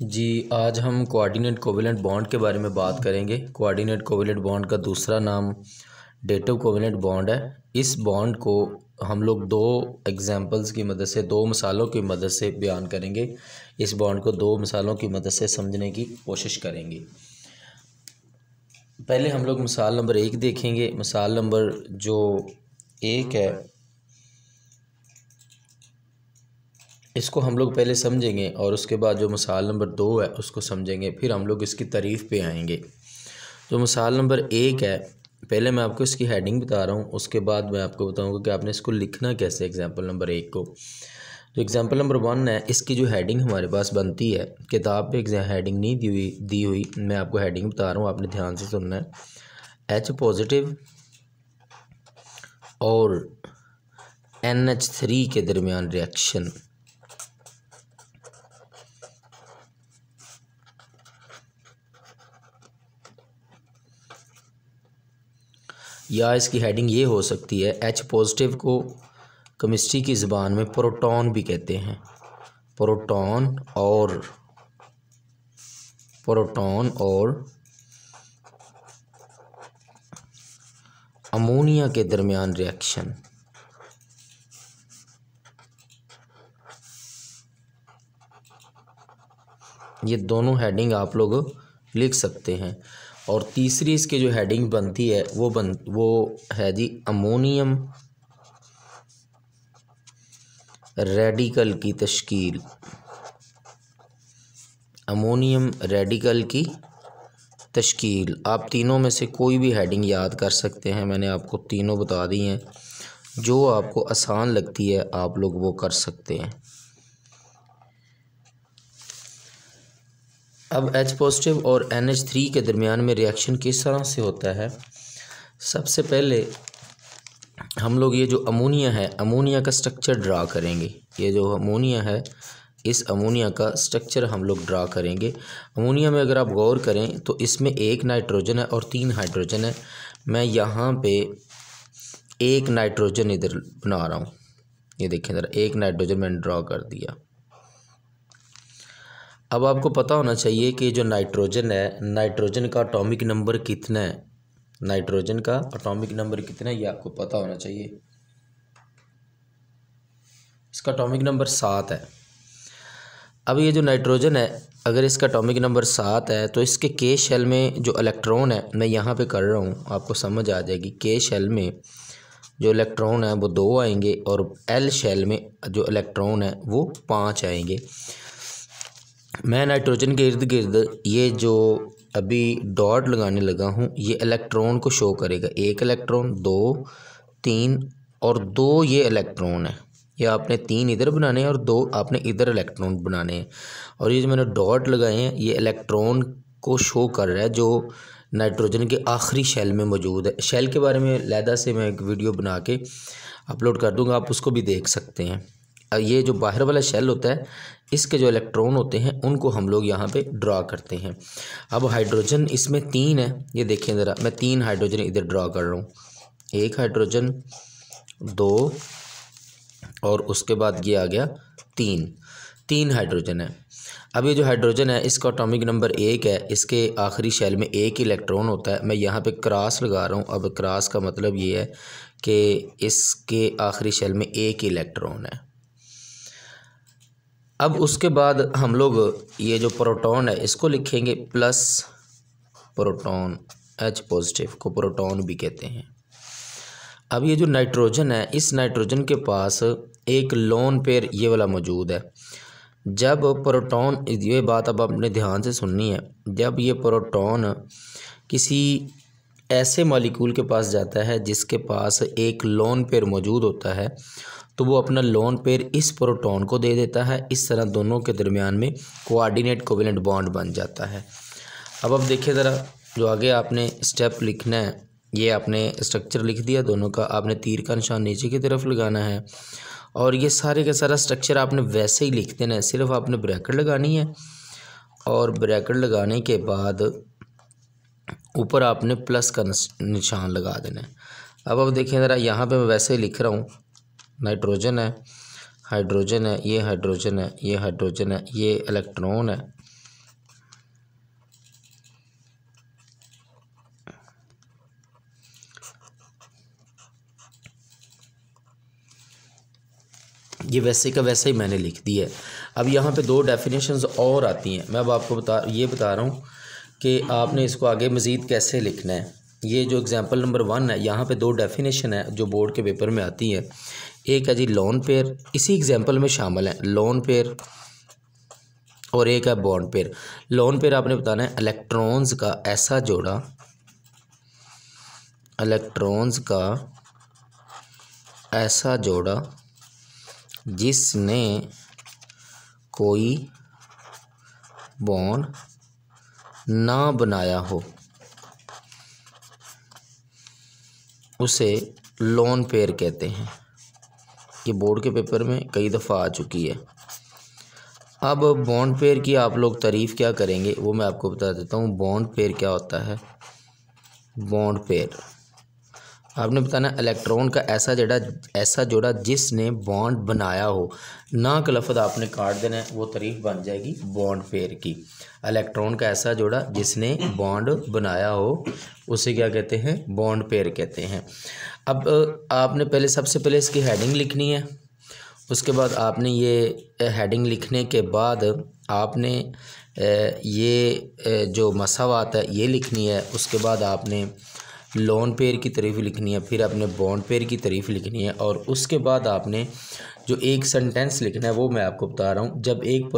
जी, आज हम coordinate covalent bond के बारे में बात करेंगे। कोऑर्डिनेट कोवेलेंट बॉन्ड का दूसरा नाम डेटिव कोवेलेंट बॉन्ड है। इस बॉन्ड को हम लोग दो एग्जांपल्स की मदद से, दो मिसालों की मदद से बयान करेंगे। इस बॉन्ड को दो मिसालों की मदद से समझने की कोशिश करेंगे। पहले हम लोग मिसाल नंबर 1 देखेंगे। मिसाल नंबर जो 1 है इसको हम लोग पहले समझेंगे और उसके बाद जो मिसाल नंबर 2 है उसको समझेंगे, फिर हम लोग इसकी तारीफ़ पे आएंगे। जो मिसाल नंबर 1 है, पहले मैं आपको इसकी हेडिंग बता रहा हूँ, उसके बाद मैं आपको बताऊँगा कि आपने इसको लिखना कैसे। एग्जाम्पल नंबर 1 को, जो एग्जाम्पल नंबर 1 है, इसकी जो हेडिंग हमारे पास बनती है, किताब पे हेडिंग नहीं दी हुई, मैं आपको हेडिंग बता रहा हूँ, आपने ध्यान से सुनना है। H पॉजिटिव और NH3 के दरमियान रिएक्शन। या इसकी हेडिंग ये हो सकती है, H पॉजिटिव को केमिस्ट्री की ज़बान में प्रोटॉन भी कहते हैं। प्रोटॉन और अमोनिया के दरमियान रिएक्शन। ये दोनों हेडिंग आप लोग लिख सकते हैं। और तीसरी इसकी जो हेडिंग बनती है वो है जी अमोनियम रेडिकल की तश्कील। अमोनियम रेडिकल की तश्कील। आप तीनों में से कोई भी हेडिंग याद कर सकते हैं, मैंने आपको तीनों बता दी हैं। जो आपको आसान लगती है आप लोग वो कर सकते हैं। अब H पॉजिटिव और NH3 के दरमियान में रिएक्शन किस तरह से होता है। सबसे पहले हम लोग ये जो अमोनिया है, अमोनिया का स्ट्रक्चर ड्रा करेंगे। ये जो अमोनिया है, इस अमोनिया का स्ट्रक्चर हम लोग ड्रा करेंगे। अमोनिया में अगर आप गौर करें तो इसमें 1 नाइट्रोजन है और 3 हाइड्रोजन है। मैं यहाँ पे 1 नाइट्रोजन इधर बना रहा हूँ, ये देखें ज़रा, 1 नाइट्रोजन मैंने ड्रा कर दिया। अब आपको पता होना चाहिए कि जो नाइट्रोजन है, नाइट्रोजन का एटॉमिक नंबर कितना है। नाइट्रोजन का एटॉमिक नंबर कितना है ये आपको पता होना चाहिए। इसका एटॉमिक नंबर 7 है। अब ये जो नाइट्रोजन है, अगर इसका एटॉमिक नंबर 7 है तो इसके के शेल में जो इलेक्ट्रॉन है, मैं यहाँ पे कर रहा हूँ, आपको समझ आ जाएगी। के शेल में जो इलेक्ट्रॉन है वो 2 आएंगे और एल शेल में जो इलेक्ट्रॉन है वो 5 आएंगे। मैं नाइट्रोजन के इर्द गिर्द ये जो अभी डॉट लगाने लगा हूँ, ये इलेक्ट्रॉन को शो करेगा। 1 इलेक्ट्रॉन, 2, 3 और 2 ये इलेक्ट्रॉन है। ये आपने 3 इधर बनाने हैं और 2 आपने इधर इलेक्ट्रॉन बनाने हैं। और ये जो मैंने डॉट लगाए हैं ये इलेक्ट्रॉन को शो कर रहा है जो नाइट्रोजन के आखिरी शेल में मौजूद है। शेल के बारे में अलहदा से मैं एक वीडियो बना के अपलोड कर दूँगा, आप उसको भी देख सकते हैं। ये जो बाहर वाला शेल होता है, इसके जो इलेक्ट्रॉन होते हैं उनको हम लोग यहाँ पे ड्रा करते हैं। अब हाइड्रोजन इसमें 3 है, ये देखें ज़रा, मैं 3 हाइड्रोजन इधर ड्रा कर रहा हूँ। 1 हाइड्रोजन, 2 और उसके बाद ये आ गया 3 हाइड्रोजन है। अब ये जो हाइड्रोजन है इसका एटॉमिक नंबर 1 है, इसके आखिरी शेल में 1 इलेक्ट्रॉन होता है। मैं यहाँ पे क्रॉस लगा रहा हूँ। अब क्रॉस का मतलब ये है कि इसके आखिरी शेल में 1 इलेक्ट्रॉन है। अब उसके बाद हम लोग ये जो प्रोटॉन है इसको लिखेंगे प्लस प्रोटॉन। H पॉजिटिव को प्रोटॉन भी कहते हैं। अब ये जो नाइट्रोजन है, इस नाइट्रोजन के पास एक लोन पेयर ये वाला मौजूद है। जब प्रोटॉन, ये बात अब आपने ध्यान से सुननी है, जब ये प्रोटॉन किसी ऐसे मॉलिक्यूल के पास जाता है जिसके पास एक लोन पेयर मौजूद होता है, तो वो अपना लोन पेयर इस प्रोटॉन को दे देता है। इस तरह दोनों के दरमियान में कोऑर्डिनेट कोवेलेंट बॉन्ड बन जाता है। अब देखिए ज़रा, जो आगे आपने स्टेप लिखना है, ये आपने स्ट्रक्चर लिख दिया दोनों का, आपने तीर का निशान नीचे की तरफ लगाना है और ये सारे का सारा स्ट्रक्चर आपने वैसे ही लिख देना है। सिर्फ आपने ब्रैकेट लगानी है और ब्रैकेट लगाने के बाद ऊपर आपने प्लस का निशान लगा देना है। अब देखें ज़रा, यहाँ पे मैं वैसे ही लिख रहा हूँ। नाइट्रोजन है, हाइड्रोजन है, ये हाइड्रोजन है, ये हाइड्रोजन है, ये इलेक्ट्रॉन है ये वैसे का वैसे ही मैंने लिख दिया है। अब यहाँ पे दो डेफिनेशंस और आती हैं, मैं अब आपको बता रहा हूँ कि आपने इसको आगे मज़ीद कैसे लिखना है। ये जो एग्ज़ाम्पल नंबर 1 है, यहाँ पे दो डेफिनेशन है जो बोर्ड के पेपर में आती है। एक है जी लोन पेयर, इसी एग्ज़ाम्पल में शामिल है लोन पेयर, और एक है बॉन्ड पेयर। लोन पेयर आपने बताना है इलेक्ट्रॉन्स का ऐसा जोड़ा, इलेक्ट्रॉन्स का ऐसा जोड़ा जिसने कोई बॉन्ड ना बनाया हो, उसे लोन पेयर कहते हैं। ये बोर्ड के पेपर में कई दफ़ा आ चुकी है। अब बॉन्ड पेयर की आप लोग तारीफ़ क्या करेंगे वो मैं आपको बता देता हूँ। बॉन्ड पेयर क्या होता है? बॉन्ड पेयर आपने बताना इलेक्ट्रॉन का ऐसा जोड़ा जिसने बॉन्ड बनाया हो, ना का लफ्ज़ आपने काट देना है, वो तारीफ़ बन जाएगी बॉन्ड पेयर की। इलेक्ट्रॉन का ऐसा जोड़ा जिसने बॉन्ड बनाया हो उसे क्या कहते हैं? बॉन्ड पेयर कहते हैं। अब आपने पहले सबसे पहले इसकी हेडिंग लिखनी है। उसके बाद आपने ये हेडिंग लिखने के बाद आपने ये जो मसावात है ये लिखनी है। उसके बाद आपने लोन पेयर की तारीफ़ लिखनी है, फिर आपने बॉन्ड पेयर की तारीफ़ लिखनी है, और उसके बाद आपने जो एक सेंटेंस लिखना है वो मैं आपको बता रहा हूँ। जब एक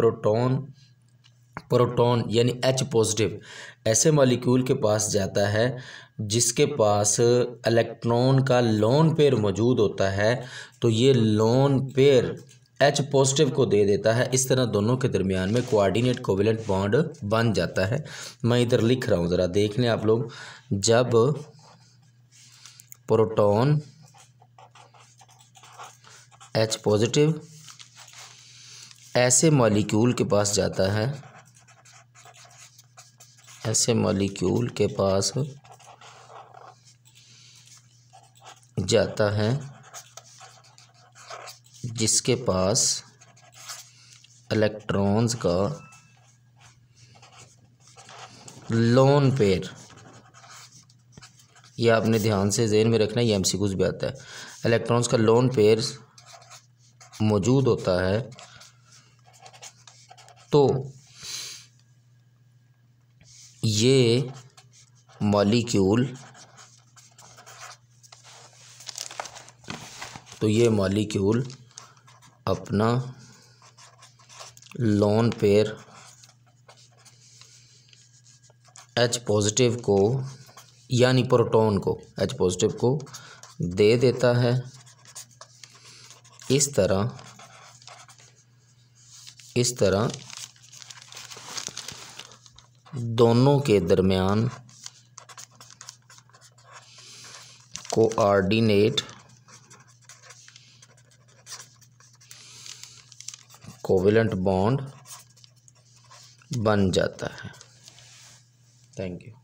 प्रोटॉन यानी H पॉजिटिव ऐसे मॉलिक्यूल के पास जाता है जिसके पास इलेक्ट्रॉन का लोन पेयर मौजूद होता है, तो ये लोन पेयर H पॉजिटिव को दे देता है। इस तरह दोनों के दरमियान में कोऑर्डिनेट कोवेलेंट बॉन्ड बन जाता है। मैं इधर लिख रहा हूँ, ज़रा देख लें आप लोग। जब प्रोटॉन H पॉजिटिव ऐसे मॉलिक्यूल के पास जाता है, ऐसे मॉलिक्यूल के पास जाता है जिसके पास इलेक्ट्रॉन्स का लोन पेयर, यह आपने ध्यान से ज़हन में रखना है, ये MCQs भी आता है। इलेक्ट्रॉन्स का लोन पेयर मौजूद होता है तो ये मॉलिक्यूल अपना लोन पेयर H पॉजिटिव को यानी प्रोटॉन को H पॉजिटिव को दे देता है। इस तरह दोनों के दरमियान कोऑर्डिनेट कोवेलेंट बॉन्ड बन जाता है। Thank you.